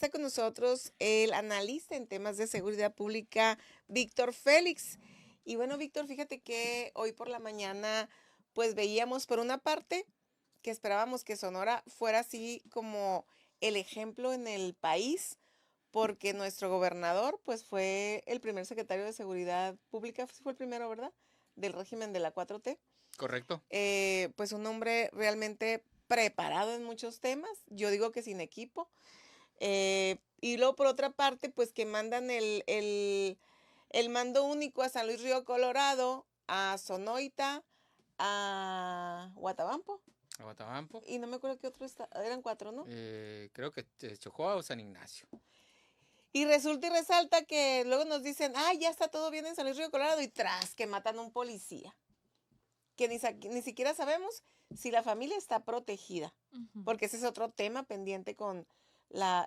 Está con nosotros el analista en temas de seguridad pública, Víctor Félix. Y bueno, Víctor, fíjate que hoy por la mañana, pues veíamos por una parte que esperábamos que Sonora fuera así como el ejemplo en el país, porque nuestro gobernador, pues fue el primer secretario de Seguridad Pública, sí fue el primero, ¿verdad? Del régimen de la 4T. Correcto. Pues un hombre realmente preparado en muchos temas, yo digo que sin equipo. Y luego por otra parte, pues que mandan el mando único a San Luis Río Colorado, a Sonoita, a Guatabampo, Aguatabampo. y no me acuerdo qué otro eran cuatro, ¿no? Creo que Chojoa o San Ignacio. Y resulta y resalta que luego nos dicen, ah, ya está todo bien en San Luis Río Colorado, y tras que matan a un policía, que ni siquiera sabemos si la familia está protegida, porque ese es otro tema pendiente con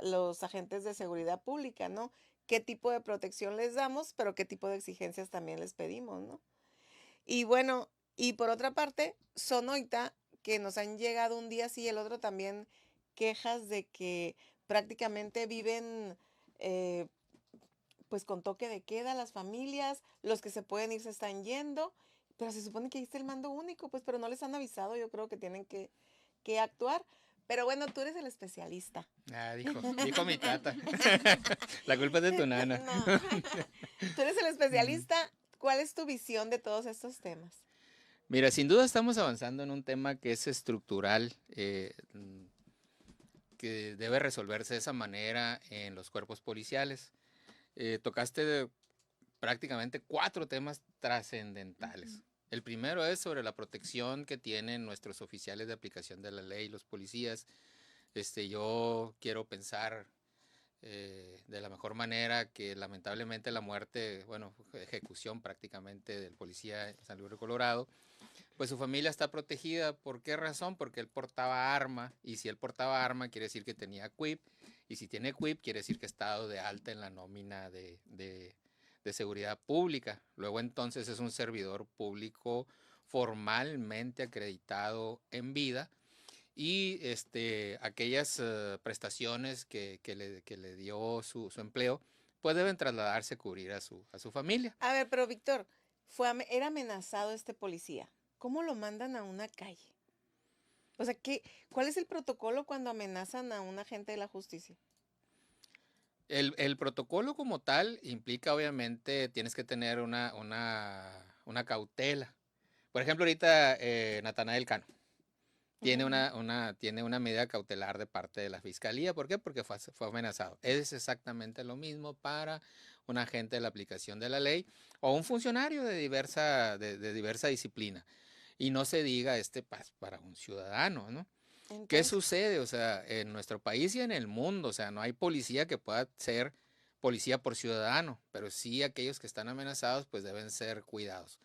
los agentes de seguridad pública, ¿no? ¿Qué tipo de protección les damos, pero qué tipo de exigencias también les pedimos, ¿no? Y bueno, y por otra parte, Sonoita, que nos han llegado un día sí y el otro también quejas de que prácticamente viven eh, pues con toque de queda las familias, los que se pueden ir se están yendo, pero se supone que ahí está el mando único, pues, pero no les han avisado, yo creo que tienen que actuar. Pero bueno, tú eres el especialista. Ah, dijo mi tata. La culpa es de tu nana. No, tú eres el especialista. ¿Cuál es tu visión de todos estos temas? Mira, sin duda estamos avanzando en un tema que es estructural, que debe resolverse de esa manera en los cuerpos policiales. Tocaste prácticamente 4 temas trascendentales. El primero es sobre la protección que tienen nuestros oficiales de aplicación de la ley, los policías. Yo quiero pensar de la mejor manera que lamentablemente la muerte, bueno, ejecución prácticamente del policía en San Luis de Colorado, pues su familia está protegida. ¿Por qué razón? Porque él portaba arma, y si él portaba arma quiere decir que tenía QUIP, y si tiene QUIP quiere decir que está dado de alta en la nómina de seguridad pública. Luego entonces es un servidor público formalmente acreditado en vida, y aquellas prestaciones que le dio su empleo, pues deben trasladarse a cubrir a su familia. A ver, pero Víctor, era amenazado este policía. ¿Cómo lo mandan a una calle? O sea, ¿cuál es el protocolo cuando amenazan a un agente de la justicia? El protocolo como tal implica, obviamente, tienes que tener una cautela. Por ejemplo, ahorita Natanael Cano tiene Ujú. tiene una medida cautelar de parte de la fiscalía. ¿Por qué? Porque fue amenazado. Es exactamente lo mismo para un agente de la aplicación de la ley o un funcionario de diversa disciplina. Y no se diga para un ciudadano, ¿no? ¿Qué Entonces, sucede? O sea, en nuestro país y en el mundo, o sea, no hay policía que pueda ser policía por ciudadano, pero sí aquellos que están amenazados pues deben ser cuidados.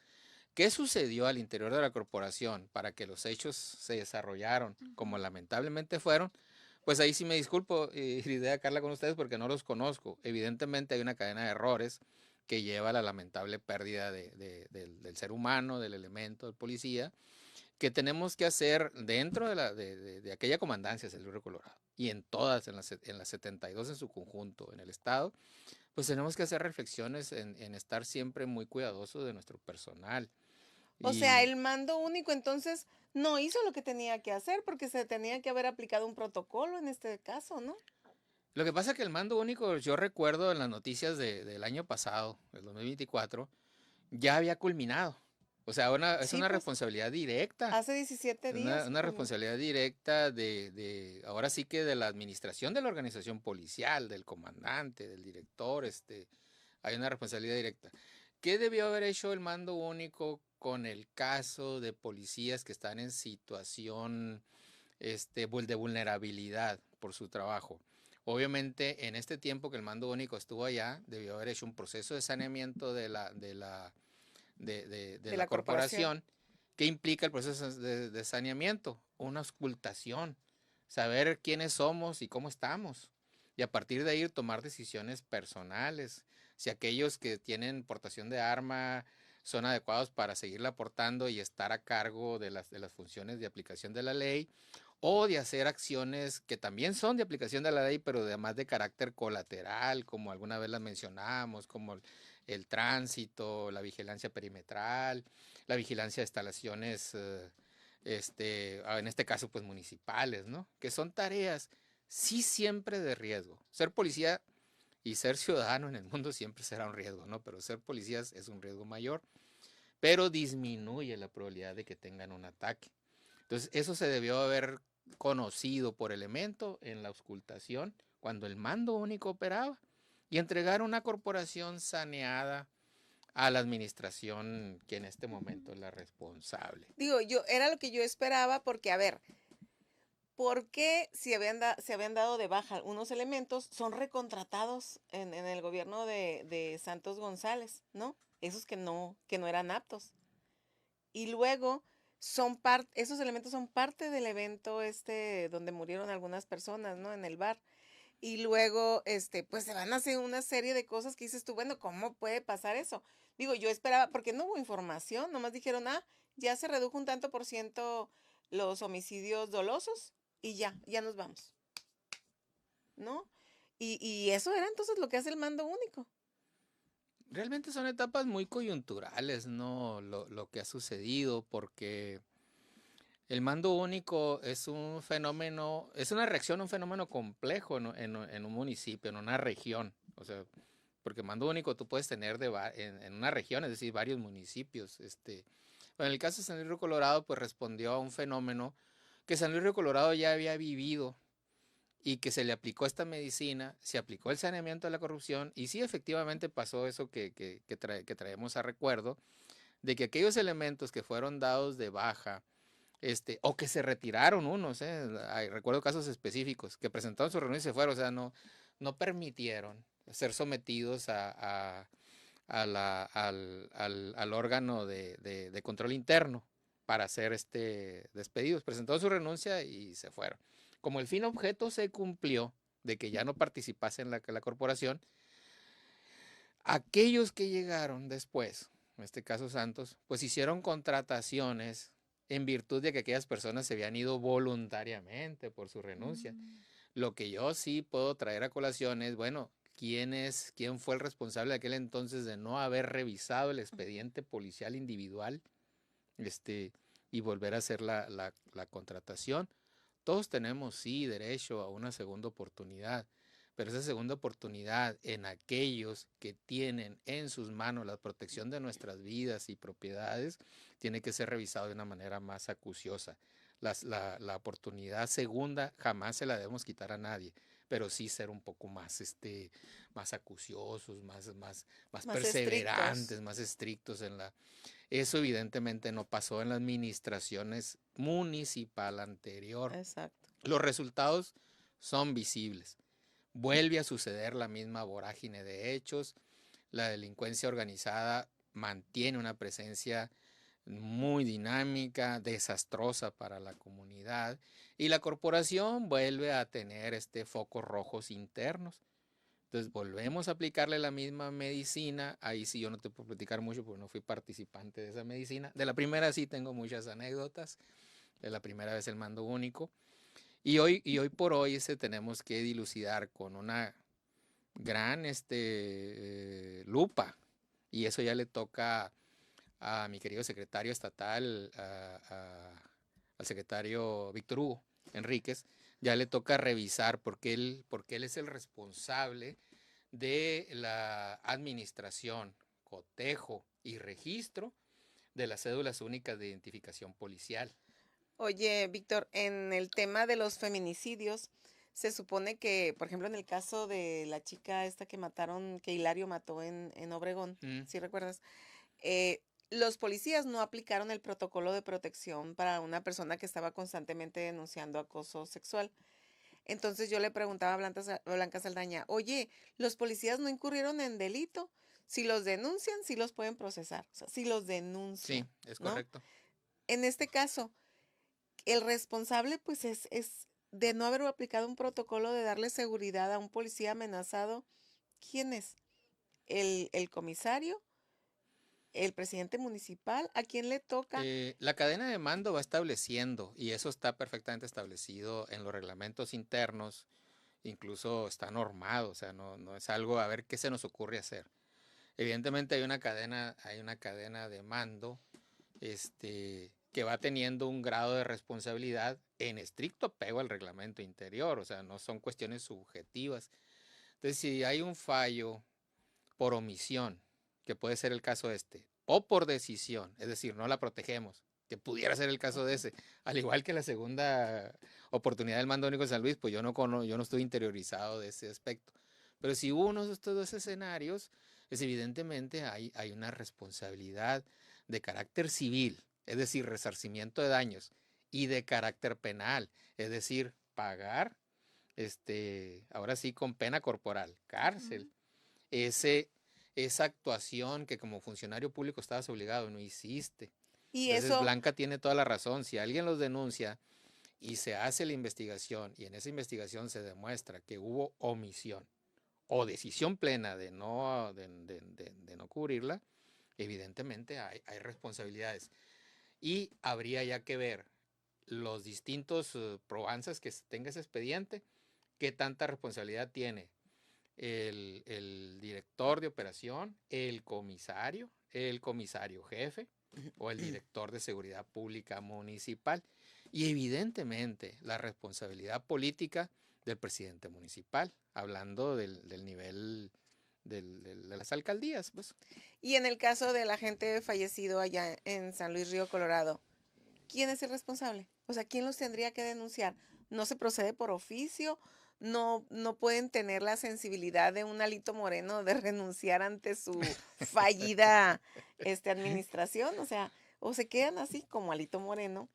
¿Qué sucedió al interior de la corporación para que los hechos se desarrollaron como lamentablemente fueron? Pues ahí sí me disculpo, idea Carla, con ustedes porque no los conozco. Evidentemente hay una cadena de errores que lleva a la lamentable pérdida del ser humano, del elemento, del policía, que tenemos que hacer dentro de aquella comandancia del Río Colorado y en todas, en las 72 en su conjunto, en el estado, pues tenemos que hacer reflexiones en estar siempre muy cuidadosos de nuestro personal. o sea, Y el mando único entonces no hizo lo que tenía que hacer porque se tenía que haber aplicado un protocolo en este caso, ¿no? lo que pasa es que el mando único, yo recuerdo en las noticias del año pasado, el 2024, ya había culminado. O sea, es Sí, una pues responsabilidad directa. hace 17 días Una culminó. responsabilidad directa ahora sí que de la administración de la organización policial, del comandante, del director, hay una responsabilidad directa. ¿Qué debió haber hecho el mando único con el caso de policías que están en situación de vulnerabilidad por su trabajo? Obviamente, en este tiempo que el mando único estuvo allá, debió haber hecho un proceso de saneamiento de De la la corporación. corporación. ¿Qué implica el proceso de saneamiento? Una auscultación, saber quiénes somos y cómo estamos. Y a partir de ahí tomar decisiones personales. Si aquellos que tienen portación de arma son adecuados para seguirla portando y estar a cargo de las funciones de aplicación de la ley, o de hacer acciones que también son de aplicación de la ley, pero además de carácter colateral, como alguna vez las mencionamos, como el tránsito, la vigilancia perimetral, la vigilancia de instalaciones, en este caso pues municipales, ¿no? Que son tareas sí siempre de riesgo. Ser policía y ser ciudadano en el mundo siempre será un riesgo, ¿no? Pero ser policías es un riesgo mayor, pero disminuye la probabilidad de que tengan un ataque. Entonces, eso se debió haber conocido por elemento en la auscultación cuando el mando único operaba y entregar una corporación saneada a la administración que en este momento es la responsable. Digo, era lo que yo esperaba porque, a ver, ¿por qué si se habían dado de baja unos elementos, son recontratados en el gobierno de Santos González, ¿no? Esos que no eran aptos. Y luego esos elementos son parte del evento donde murieron algunas personas, ¿no? En el bar. Y luego, pues se van a hacer una serie de cosas que dices tú, bueno, ¿cómo puede pasar eso? Digo, yo esperaba, porque no hubo información, nomás dijeron, ya se redujo un tanto por ciento los homicidios dolosos y ya nos vamos, ¿no? Y eso era entonces lo que hace el mando único. Realmente son etapas muy coyunturales, ¿no? Lo que ha sucedido, porque el mando único es un fenómeno, es una reacción a un fenómeno complejo en un municipio, en una región. O sea, porque mando único tú puedes tener en una región, es decir, varios municipios. En el caso de San Luis Río Colorado, pues respondió a un fenómeno que San Luis Río Colorado ya había vivido y que se le aplicó esta medicina, se aplicó el saneamiento de la corrupción y sí, efectivamente pasó eso que traemos a recuerdo, de que aquellos elementos que fueron dados de baja, o que se retiraron unos, recuerdo casos específicos, que presentaron su reunión y se fueron, o sea, no permitieron ser sometidos al órgano de control interno para ser despedidos. Presentaron su renuncia y se fueron. Como el fin objeto se cumplió de que ya no participase en la corporación, aquellos que llegaron después, en este caso Santos, pues hicieron contrataciones en virtud de que aquellas personas se habían ido voluntariamente por su renuncia. Lo que yo sí puedo traer a colación es, bueno, quién fue el responsable de aquel entonces de no haber revisado el expediente policial individual, y volver a hacer la contratación. Todos tenemos, sí, derecho a una segunda oportunidad, pero esa segunda oportunidad en aquellos que tienen en sus manos la protección de nuestras vidas y propiedades, tiene que ser revisado de una manera más acuciosa. La oportunidad segunda jamás se la debemos quitar a nadie, pero sí ser un poco más acuciosos, más Más perseverantes, estrictos. más estrictos en la... Eso evidentemente no pasó en las administraciones municipal anterior. Exacto. Los resultados son visibles. Vuelve a suceder la misma vorágine de hechos. La delincuencia organizada mantiene una presencia muy dinámica, desastrosa para la comunidad, y la corporación vuelve a tener focos rojos internos. Entonces volvemos a aplicarle la misma medicina. Ahí sí yo no te puedo platicar mucho porque no fui participante de esa medicina. De la primera sí tengo muchas anécdotas. De la primera vez el mando único. Y hoy por hoy tenemos que dilucidar con una gran lupa. Y eso ya le toca a mi querido secretario estatal, al secretario Víctor Hugo Enríquez. Ya le toca revisar porque él es el responsable de la administración, cotejo y registro de las cédulas únicas de identificación policial. Oye, Víctor, en el tema de los feminicidios, se supone que, por ejemplo, en el caso de la chica esta que mataron, que Hilario mató en Obregón, ¿sí recuerdas? Los policías no aplicaron el protocolo de protección para una persona que estaba constantemente denunciando acoso sexual. Entonces yo le preguntaba a Blanca Saldaña, oye, ¿los policías no incurrieron en delito? Si los denuncian, sí los pueden procesar. O sea, si los Sí, denuncian, es ¿no? correcto. En este caso, el responsable pues es de no haber aplicado un protocolo de darle seguridad a un policía amenazado. ¿Quién es? ¿El comisario? el presidente municipal, ¿a quién le toca? La cadena de mando va estableciendo, y eso está perfectamente establecido en los reglamentos internos, incluso está normado, o sea, no es algo a ver qué se nos ocurre hacer. Evidentemente hay una cadena de mando que va teniendo un grado de responsabilidad en estricto apego al reglamento interior, o sea, no son cuestiones subjetivas. Entonces, si hay un fallo por omisión, que puede ser el caso o por decisión, es decir, no la protegemos, que pudiera ser el caso de ese, al igual que la segunda oportunidad del mando único de San Luis, pues yo no estoy interiorizado de ese aspecto. Pero si hubo uno de estos dos escenarios, pues evidentemente hay una responsabilidad de carácter civil, es decir, resarcimiento de daños, y de carácter penal, es decir, pagar, ahora sí, con pena corporal, cárcel, ese, esa actuación que como funcionario público estabas obligado, no hiciste. Y Entonces eso, Blanca tiene toda la razón. Si alguien los denuncia y se hace la investigación y en esa investigación se demuestra que hubo omisión o decisión plena de no cubrirla, evidentemente hay responsabilidades. Y habría ya que ver los distintos probanzas que tenga ese expediente, qué tanta responsabilidad tiene el director de operación, el comisario jefe o el director de seguridad pública municipal. Y evidentemente la responsabilidad política del presidente municipal, hablando del nivel de las alcaldías, pues. y en el caso de la gente fallecido allá en San Luis Río Colorado, ¿quién es el responsable? O sea, ¿quién los tendría que denunciar? ¿No se procede por oficio? ¿No pueden tener la sensibilidad de un Alito Moreno de renunciar ante su fallida administración? O sea, o se quedan así como Alito Moreno,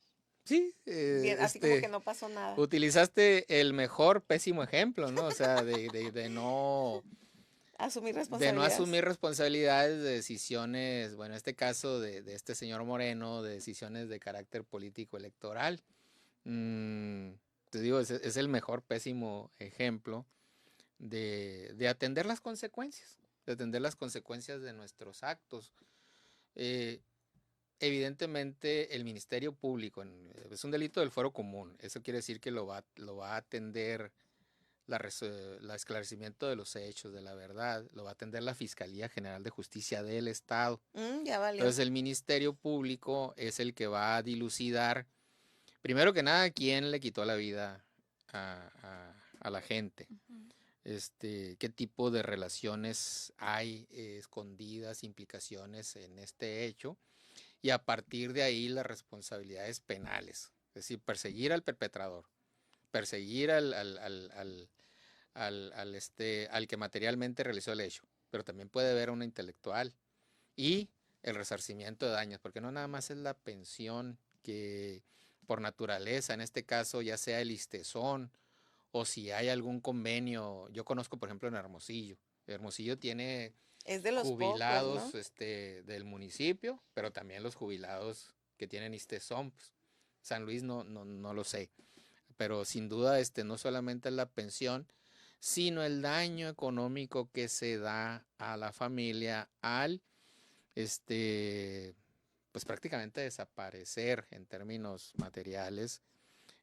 Sí, bien, así como que no pasó nada. utilizaste el mejor pésimo ejemplo, ¿no? O sea, Asumir de no responsabilidades. asumir responsabilidades de decisiones, bueno, en este caso de este señor Moreno, de decisiones de carácter político electoral. Te digo, es el mejor pésimo ejemplo de atender las consecuencias, de atender las consecuencias de nuestros actos. Eh, Evidentemente, el Ministerio Público es un delito del fuero común. Eso quiere decir que lo va a atender el esclarecimiento de los hechos, de la verdad, lo va a atender la Fiscalía General de Justicia del Estado. Ya valió. Entonces, el Ministerio Público es el que va a dilucidar, primero que nada, quién le quitó la vida a la gente. Qué tipo de relaciones hay escondidas, implicaciones en este hecho, y a partir de ahí las responsabilidades penales, es decir, perseguir al perpetrador, perseguir al que materialmente realizó el hecho, pero también puede haber una intelectual y el resarcimiento de daños, porque no nada más es la pensión que por naturaleza, en este caso ya sea el ISSSTESON o si hay algún convenio. Yo conozco, por ejemplo, en Hermosillo tiene Es de los pocos, jubilados ¿no? del municipio, pero también los jubilados que tienen ISSSTESON. Pues, San Luis no lo sé, pero sin duda no solamente es la pensión, sino el daño económico que se da a la familia al pues prácticamente desaparecer en términos materiales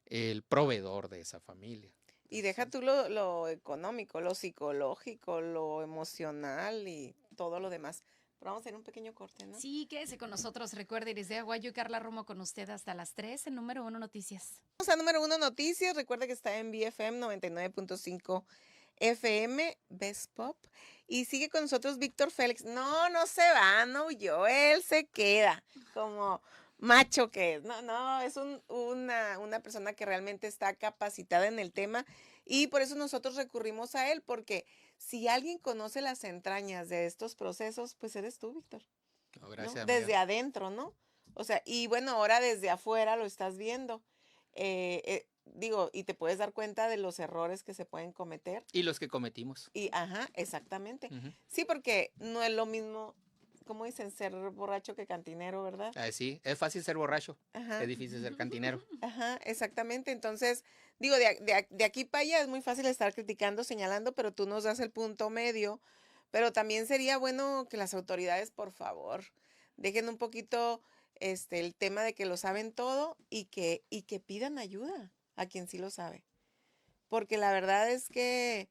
el proveedor de esa familia. Y deja tú lo económico, lo psicológico, lo emocional y todo lo demás. Pero vamos a hacer un pequeño corte, ¿no? Sí, quédese con nosotros. Recuerde, Iris de Aguayo y Carla Romo con usted hasta las 3 en Número 1 Noticias. Vamos a Número 1 Noticias. Recuerde que está en BFM 99.5 FM, Best Pop. Y sigue con nosotros Víctor Félix. No se va, no huyó. Él se queda como macho que es. No, es una persona que realmente está capacitada en el tema. Y por eso nosotros recurrimos a él, porque si alguien conoce las entrañas de estos procesos, pues eres tú, Víctor. No, gracias, ¿No? amiga. Desde adentro, ¿no? O sea, y bueno, ahora desde afuera lo estás viendo. Digo, y te puedes dar cuenta de los errores que se pueden cometer. Y los que cometimos. Y, ajá, exactamente. Sí, porque no es lo mismo, como dicen, ser borracho que cantinero, ¿verdad? Sí, es fácil ser borracho, Ajá. es difícil ser cantinero. Ajá, exactamente. Entonces, digo, de aquí para allá es muy fácil estar criticando, señalando, pero tú nos das el punto medio. Pero también sería bueno que las autoridades, por favor, dejen un poquito el tema de que lo saben todo y que pidan ayuda a quien sí lo sabe. Porque la verdad es que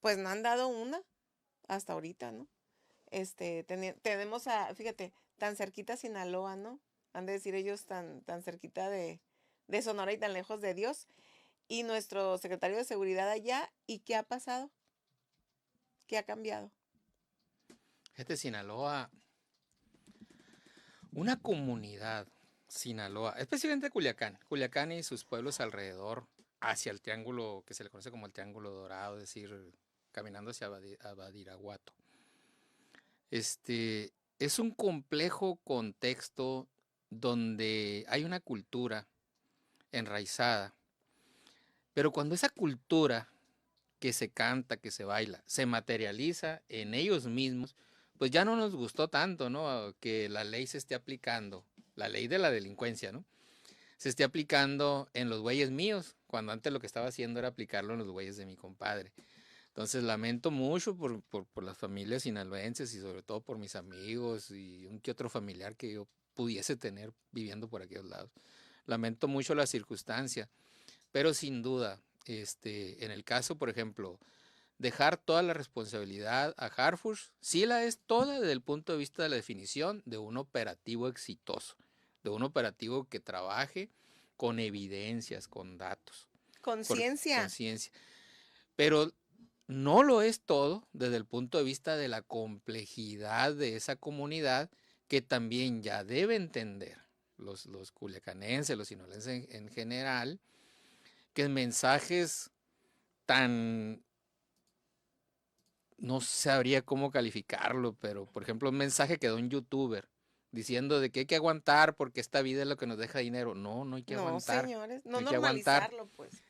pues no han dado una hasta ahorita, ¿no? Tenemos fíjate, tan cerquita Sinaloa, ¿no? Han de decir ellos tan cerquita de Sonora y tan lejos de Dios. Y nuestro secretario de seguridad allá, ¿y qué ha pasado? ¿Qué ha cambiado? Sinaloa, una comunidad, Sinaloa, especialmente Culiacán y sus pueblos alrededor, hacia el triángulo que se le conoce como el Triángulo Dorado, es decir, caminando hacia Badiraguato. Es un complejo contexto donde hay una cultura enraizada, pero cuando esa cultura que se canta, que se baila, se materializa en ellos mismos, pues ya no nos gustó tanto, ¿no? Que la ley se esté aplicando, la ley de la delincuencia, ¿no? Se esté aplicando en los güeyes míos, cuando antes lo que estaba haciendo era aplicarlo en los güeyes de mi compadre. Entonces lamento mucho por las familias sinaloenses y sobre todo por mis amigos y un que otro familiar que yo pudiese tener viviendo por aquellos lados. Lamento mucho la circunstancia, pero sin duda, en el caso, por ejemplo, dejar toda la responsabilidad a Harfush, sí la es toda desde el punto de vista de la definición de un operativo exitoso, de un operativo que trabaje con evidencias, con datos. Conciencia. Conciencia. Pero no lo es todo desde el punto de vista de la complejidad de esa comunidad que también ya debe entender los culiacanenses, los sinaloenses en general, que mensajes tan, no sabría cómo calificarlo, pero por ejemplo un mensaje que da un youtuber diciendo de que hay que aguantar porque esta vida es lo que nos deja dinero. No, no hay que aguantar. No, señores, no hay que aguantar. normalizarlo, pues.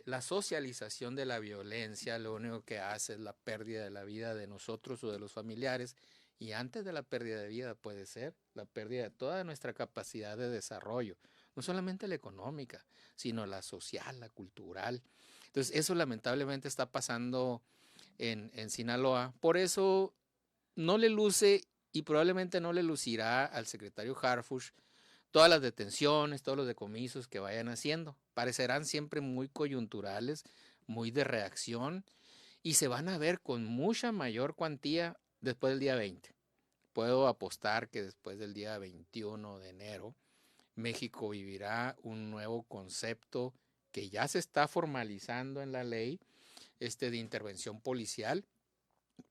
La socialización de la violencia lo único que hace es la pérdida de la vida de nosotros o de los familiares, y antes de la pérdida de vida puede ser la pérdida de toda nuestra capacidad de desarrollo, no solamente la económica, sino la social, la cultural. Entonces eso lamentablemente está pasando en Sinaloa. Por eso no le luce y probablemente no le lucirá al secretario Harfush todas las detenciones, todos los decomisos que vayan haciendo. Parecerán siempre muy coyunturales, muy de reacción, y se van a ver con mucha mayor cuantía después del día 20. Puedo apostar que después del día 21 de enero, México vivirá un nuevo concepto que ya se está formalizando en la ley, de intervención policial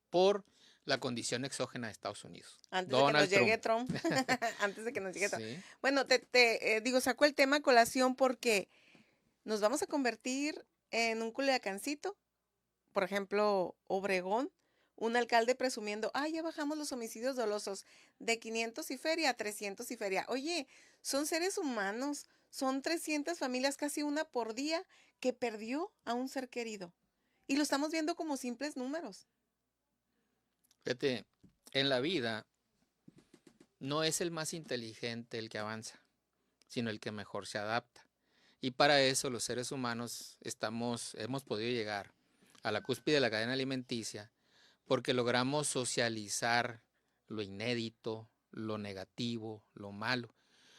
por la condición exógena de Estados Unidos. Antes de que nos llegue Trump. Antes de que nos llegue Trump. Sí. Bueno, saco el tema a colación porque nos vamos a convertir en un culiacancito. Por ejemplo, Obregón, un alcalde presumiendo, ya bajamos los homicidios dolosos de 500 y feria a 300 y feria. Oye, son seres humanos, son 300 familias, casi una por día, que perdió a un ser querido. Y lo estamos viendo como simples números. Fíjate, en la vida no es el más inteligente el que avanza, sino el que mejor se adapta. Y para eso los seres humanos hemos podido llegar a la cúspide de la cadena alimenticia porque logramos socializar lo inédito, lo negativo, lo malo.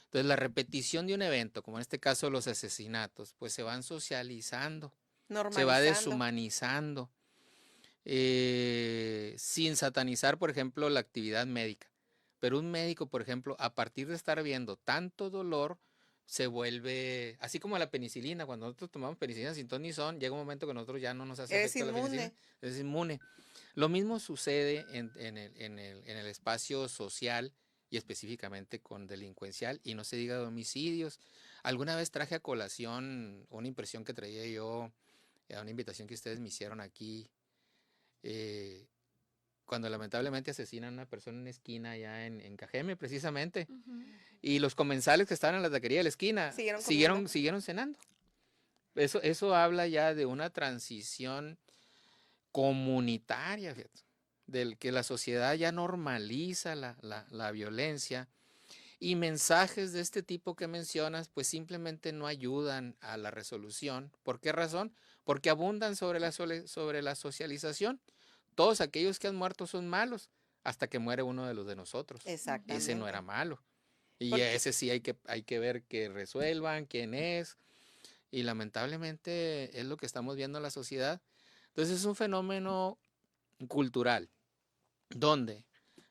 Entonces la repetición de un evento, como en este caso los asesinatos, pues se van socializando, se va deshumanizando. Sin satanizar, por ejemplo, la actividad médica. Pero un médico, por ejemplo, a partir de estar viendo tanto dolor, se vuelve, así como la penicilina, cuando nosotros tomamos penicilina sin ton ni son, llega un momento que nosotros ya no nos hace efecto la penicilina, es inmune. Lo mismo sucede en el espacio social y específicamente con delincuencial, y no se diga de homicidios. Alguna vez traje a colación una impresión que traía yo a una invitación que ustedes me hicieron aquí, cuando lamentablemente asesinan a una persona en una esquina allá en Cajeme, precisamente. Y los comensales que estaban en la taquería de la esquina siguieron cenando. Eso habla ya de una transición comunitaria, fíjate, del que la sociedad ya normaliza la violencia, y mensajes de este tipo que mencionas pues simplemente no ayudan a la resolución. ¿Por qué razón? Porque abundan sobre la socialización. Todos aquellos que han muerto son malos. hasta que muere uno de los de nosotros. Exactamente. Ese no era malo. Y Porque- ese sí hay que ver que resuelvan, quién es. Y lamentablemente es lo que estamos viendo en la sociedad. Entonces es un fenómeno cultural donde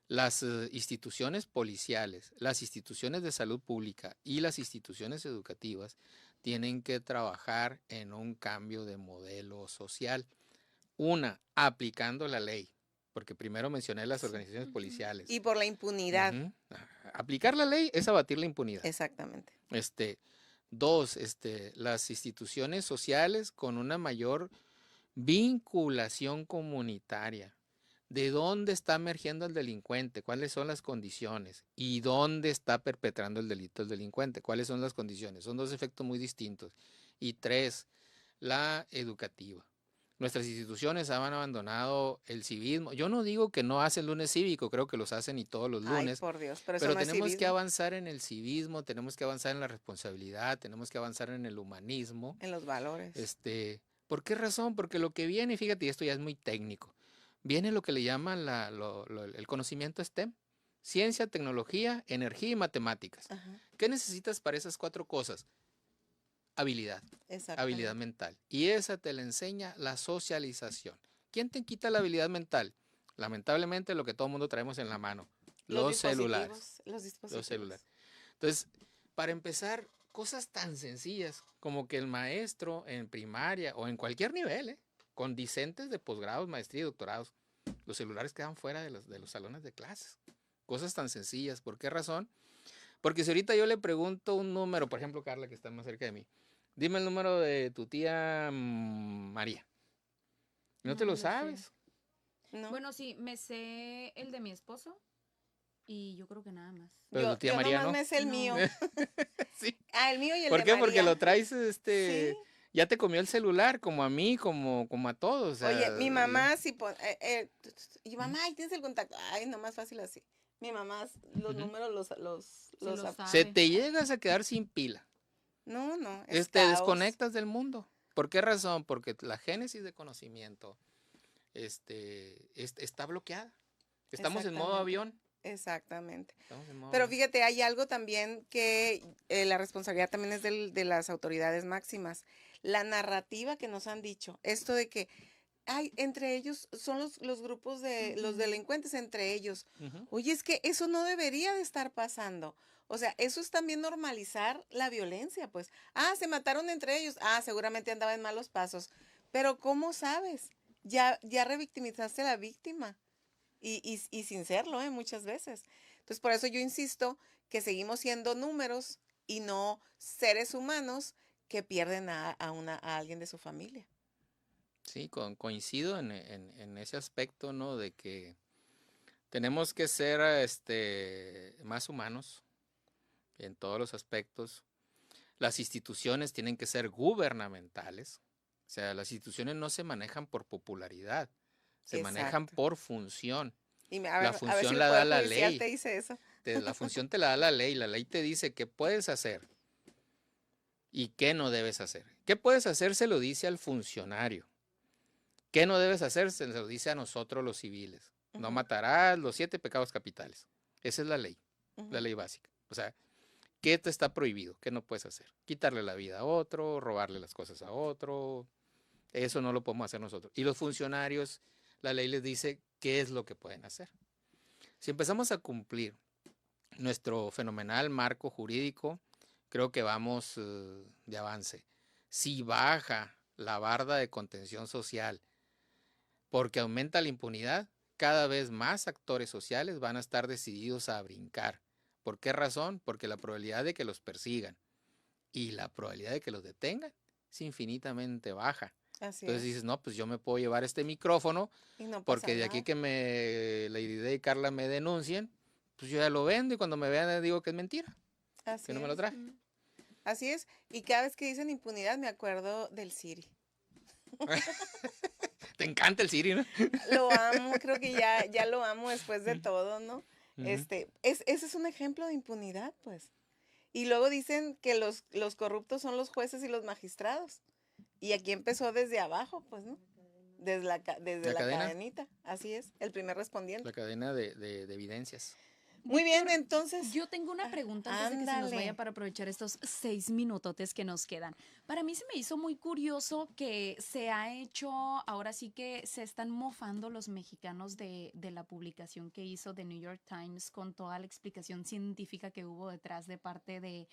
las instituciones policiales, las instituciones de salud pública y las instituciones educativas tienen que trabajar en un cambio de modelo social. Una, aplicando la ley, porque primero mencioné las organizaciones policiales. Y por la impunidad. Ujú. Aplicar la ley es abatir la impunidad. Exactamente. Dos, las instituciones sociales con una mayor vinculación comunitaria. ¿De dónde está emergiendo el delincuente? ¿Cuáles son las condiciones? ¿Y dónde está perpetrando el delito el delincuente? ¿Cuáles son las condiciones? Son dos efectos muy distintos. Y tres, la educativa. Nuestras instituciones han abandonado el civismo. Yo no digo que no hacen lunes cívico, creo que los hacen y todos los Ay, lunes. por Dios, pero eso Pero no es tenemos que civismo. avanzar en el civismo, tenemos que avanzar en la responsabilidad, tenemos que avanzar en el humanismo. En los valores. ¿Por qué razón? Porque lo que viene, fíjate, y esto ya es muy técnico, viene lo que le llaman el conocimiento STEM, ciencia, tecnología, energía y matemáticas. Ajá, ¿Qué necesitas para esas cuatro cosas? Habilidad exactamente. mental. Y esa te la enseña la socialización. ¿Quién te quita la habilidad mental? Lamentablemente lo que todo el mundo traemos en la mano, los celulares. Los dispositivos. Los celulares. Entonces, para empezar, cosas tan sencillas como que el maestro en primaria o en cualquier nivel, con discentes de posgrados, maestría y doctorados, los celulares quedan fuera de los salones de clases. Cosas tan sencillas. ¿Por qué razón? Porque si ahorita yo le pregunto un número, por ejemplo, Carla, que está más cerca de mí, dime el número de tu tía María. ¿No te No lo lo sé. sabes? ¿No? Bueno, sí, me sé el de mi esposo y yo creo que nada más. Pero tu tía yo María nomás no. me sé el No. mío. Sí. El mío y el ¿Por de qué? Porque María. lo traes, Sí. ya te comió el celular, como a mí, como a todos. O Oye, sea, mi mamá sí y mamá, ahí tienes el contacto. Ay, no, más fácil así. Mi mamá los Ujú. números Sí lo ap- sabe. se te llegas a quedar sin pila. No, es Te caos. desconectas del mundo. ¿Por qué razón? Porque la génesis de conocimiento está bloqueada. Estamos en modo Exactamente. avión. Exactamente. Estamos en modo Pero avión. fíjate, hay algo también que la responsabilidad también es de las autoridades máximas. La narrativa que nos han dicho, esto de que, ay, entre ellos son los grupos de los Ujú. delincuentes entre ellos. Ujú. Oye, es que eso no debería de estar pasando. O sea, eso es también normalizar la violencia, pues. Ah, se mataron entre ellos. Ah, seguramente andaba en malos pasos. Pero ¿cómo sabes? Ya revictimizaste a la víctima. Y sin serlo, muchas veces. Entonces, por eso yo insisto que seguimos siendo números y no seres humanos que pierden a alguien de su familia. Sí, coincido en ese aspecto, ¿no? De que tenemos que ser más humanos en todos los aspectos. Las instituciones tienen que ser gubernamentales. O sea, las instituciones no se manejan por popularidad, se manejan Exacto. por función. Y La a ver si función el la da Poder la Judicial ley. te dice eso. La función te la da la ley te dice qué puedes hacer y qué no debes hacer. ¿Qué puedes hacer? Se lo dice al funcionario. ¿Qué no debes hacer? Se lo dice a nosotros los civiles. No Ujú, matarás, los 7 pecados capitales. Esa es la ujú. ley básica. O sea, ¿qué te está prohibido? ¿Qué no puedes hacer? Quitarle la vida a otro, robarle las cosas a otro. Eso no lo podemos hacer nosotros. Y los funcionarios, la ley les dice qué es lo que pueden hacer. Si empezamos a cumplir nuestro fenomenal marco jurídico, creo que vamos de avance. Si baja la barda de contención social porque aumenta la impunidad, cada vez más actores sociales van a estar decididos a brincar. ¿Por qué razón? Porque la probabilidad de que los persigan y la probabilidad de que los detengan es infinitamente baja. Así Entonces es. dices, no, pues yo me puedo llevar este micrófono Y no pasa porque de aquí nada. que Lady Day y Carla me denuncien, pues yo ya lo vendo y cuando me vean digo que es mentira, Así que no me lo es. traje. Así es. Y cada vez que dicen impunidad me acuerdo del Siri. Te encanta el Siri, ¿no? Lo amo, creo que ya lo amo después de todo, ¿no? Ujú. Ese es un ejemplo de impunidad, pues. Y luego dicen que los corruptos son los jueces y los magistrados. Y aquí empezó desde abajo, pues, ¿no? desde ¿La la cadena? cadenita, así es, el primer respondiente. La cadena de evidencias. Muy bien, Víctor, entonces, yo tengo una pregunta antes de que se nos vaya ándale. para aprovechar estos 6 minutotes que nos quedan. Para mí se me hizo muy curioso que se ha hecho, ahora sí que se están mofando los mexicanos de la publicación que hizo The New York Times con toda la explicación científica que hubo detrás de parte de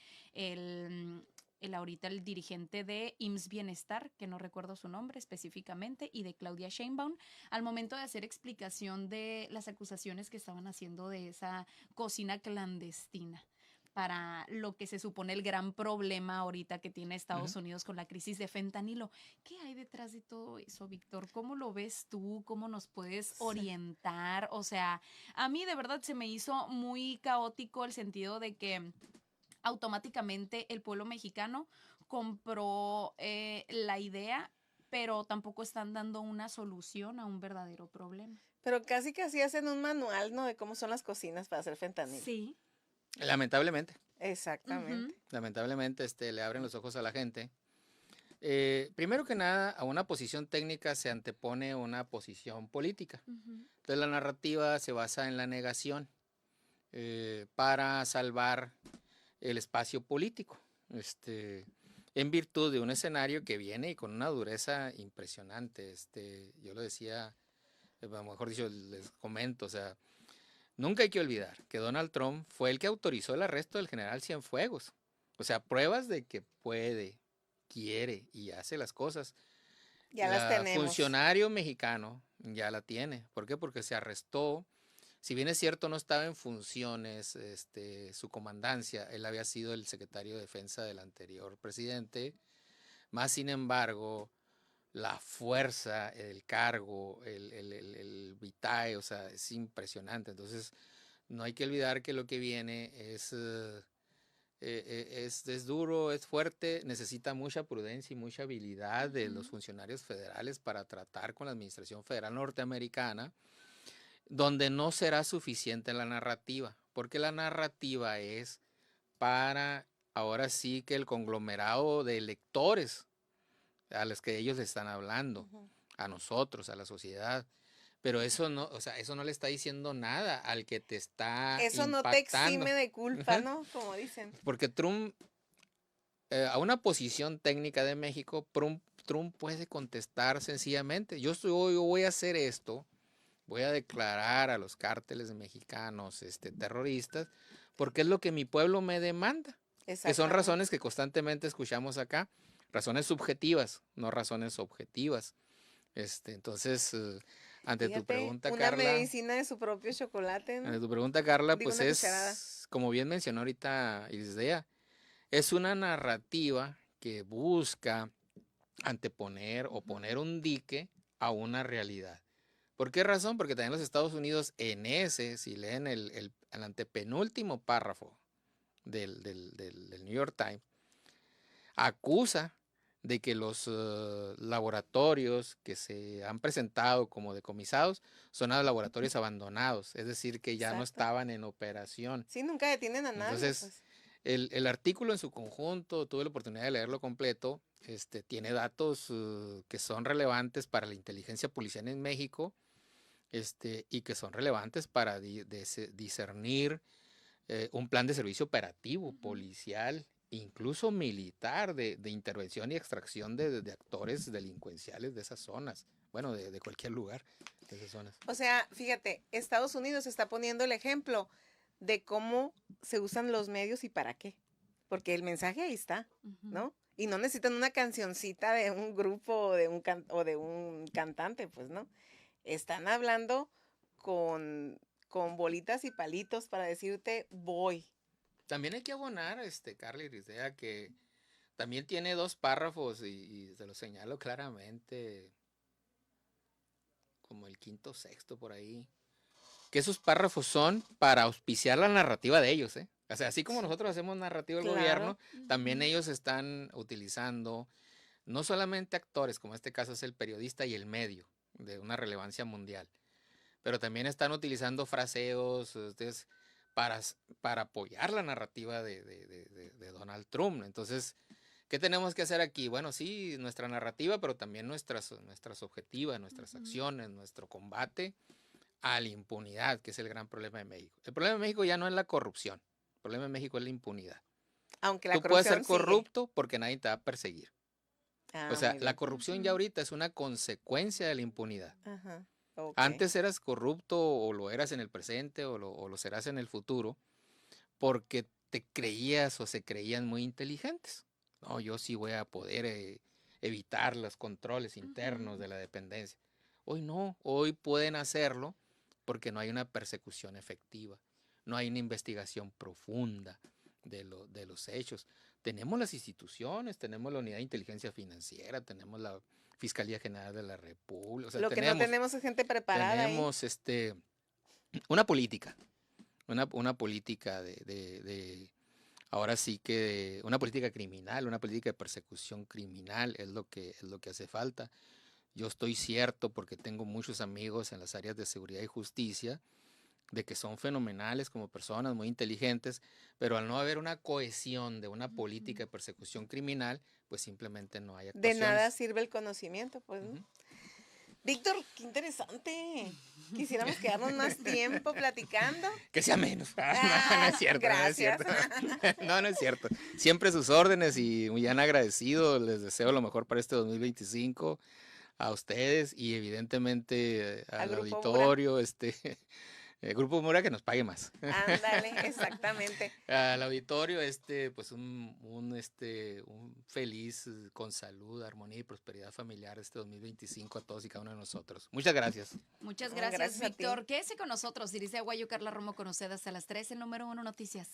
ahorita el dirigente de IMSS Bienestar, que no recuerdo su nombre específicamente, y de Claudia Sheinbaum, al momento de hacer explicación de las acusaciones que estaban haciendo de esa cocina clandestina para lo que se supone el gran problema ahorita que tiene Estados Unidos con la crisis de fentanilo. ¿Qué hay detrás de todo eso, Víctor? ¿Cómo lo ves tú? ¿Cómo nos puedes Sí. orientar? O sea, a mí de verdad se me hizo muy caótico el sentido de que automáticamente el pueblo mexicano compró la idea, pero tampoco están dando una solución a un verdadero problema. Pero casi hacen un manual, ¿no? De cómo son las cocinas para hacer fentanilo. Sí. Lamentablemente, Exactamente. lamentablemente le abren los ojos a la gente. Primero que nada, a una posición técnica se antepone una posición política. Entonces la narrativa se basa en la negación para salvar el espacio político, en virtud de un escenario que viene y con una dureza impresionante. Yo lo decía, a lo mejor dicho, les comento, o sea, nunca hay que olvidar que Donald Trump fue el que autorizó el arresto del general Cienfuegos. O sea, pruebas de que puede, quiere y hace las cosas. Ya las tenemos. Funcionario mexicano ya la tiene. ¿Por qué? Porque se arrestó. Si bien es cierto, no estaba en funciones su comandancia, él había sido el secretario de defensa del anterior presidente, más sin embargo, la fuerza, el cargo, el vitae, o sea, es impresionante. Entonces, no hay que olvidar que lo que viene es duro, es fuerte, necesita mucha prudencia y mucha habilidad de los funcionarios federales para tratar con la administración federal norteamericana, donde no será suficiente la narrativa, porque la narrativa es para, ahora sí que el conglomerado de electores a los que ellos le están hablando, a nosotros, a la sociedad. Pero eso no, o sea, eso no le está diciendo nada al que te está Eso no te exime de culpa, ¿no? Como dicen. Porque Trump, a una posición técnica de México, Trump puede contestar sencillamente, yo voy a hacer esto, voy a declarar a los cárteles mexicanos terroristas, porque es lo que mi pueblo me demanda. Que son razones que constantemente escuchamos acá, razones subjetivas, no razones objetivas. Entonces, ante tu pregunta, una Carla. Una medicina de su propio chocolate, ¿no? Ante tu pregunta, Carla, Digo, pues una cucharada. como bien mencionó ahorita Irisdea, es una narrativa que busca anteponer o poner un dique a una realidad. ¿Por qué razón? Porque también los Estados Unidos si leen el antepenúltimo párrafo del New York Times, acusa de que los laboratorios que se han presentado como decomisados son laboratorios abandonados, es decir, que ya no estaban en operación. Sí, nunca detienen a nadie. Entonces, pues. el artículo en su conjunto, tuve la oportunidad de leerlo completo, tiene datos que son relevantes para la inteligencia policial en México, y que son relevantes para discernir un plan de servicio operativo, policial, incluso militar, de intervención y extracción de actores delincuenciales de esas zonas, bueno, de cualquier lugar de esas zonas. O sea, fíjate, Estados Unidos está poniendo el ejemplo de cómo se usan los medios y para qué, porque el mensaje ahí está, ¿no? Y no necesitan una cancioncita de un grupo o de un cantante, pues, ¿no? Están hablando con bolitas y palitos para decirte voy. También hay que abonar, Carla Irisdea, que también tiene 2 párrafos y se lo señalo claramente, como el quinto, sexto por ahí, que esos párrafos son para auspiciar la narrativa de ellos, ¿eh? O sea, así como nosotros hacemos narrativa del gobierno, también ellos están utilizando no solamente actores, como en este caso es el periodista y el medio, de una relevancia mundial, pero también están utilizando fraseos para apoyar la narrativa de Donald Trump. Entonces, ¿Qué tenemos que hacer aquí? Bueno, sí, nuestra narrativa, pero también nuestras objetivas, nuestras acciones, nuestro combate a la impunidad, que es el gran problema de México. El problema de México ya no es la corrupción, el problema de México es la impunidad. Aunque la Tú puedes ser corrupción sigue. corrupto porque nadie te va a perseguir. O sea, Muy la bien. corrupción ya ahorita es una consecuencia de la impunidad. Ajá. Ok. Antes eras corrupto o lo eras en el presente o lo serás en el futuro porque te creías o se creían muy inteligentes. No, yo sí voy a poder evitar los controles internos de la dependencia. Hoy no, hoy pueden hacerlo porque no hay una persecución efectiva, no hay una investigación profunda de los hechos. Tenemos las instituciones, tenemos la Unidad de Inteligencia Financiera, tenemos la Fiscalía General de la República. O sea, Lo que no tenemos es gente preparada ahí. tenemos una política, una política ahora sí que una política criminal, una política de persecución criminal es lo que hace falta. Yo estoy cierto porque tengo muchos amigos en las áreas de seguridad y justicia de que son fenomenales como personas, muy inteligentes, pero al no haber una cohesión de una política de persecución criminal, pues simplemente no hay De actuaciones. nada sirve el conocimiento, pues, ¿no? Ujú. Víctor, qué interesante. Quisiéramos quedarnos más tiempo platicando. Que sea menos. No es cierto, gracias. no es cierto. No es cierto. Siempre sus órdenes y muy bien agradecido. Les deseo lo mejor para este 2025 a ustedes y evidentemente Al al Grupo auditorio, el Grupo Mura que nos pague más. Ándale, exactamente. Al auditorio, pues un feliz, con salud, armonía y prosperidad familiar este 2025 a todos y cada uno de nosotros. Muchas gracias. Muchas Ah, gracias, gracias a ti. Víctor. Quédese con nosotros. Dirige Aguayo Carla Romo con usted hasta las 3 en número 1 Noticias.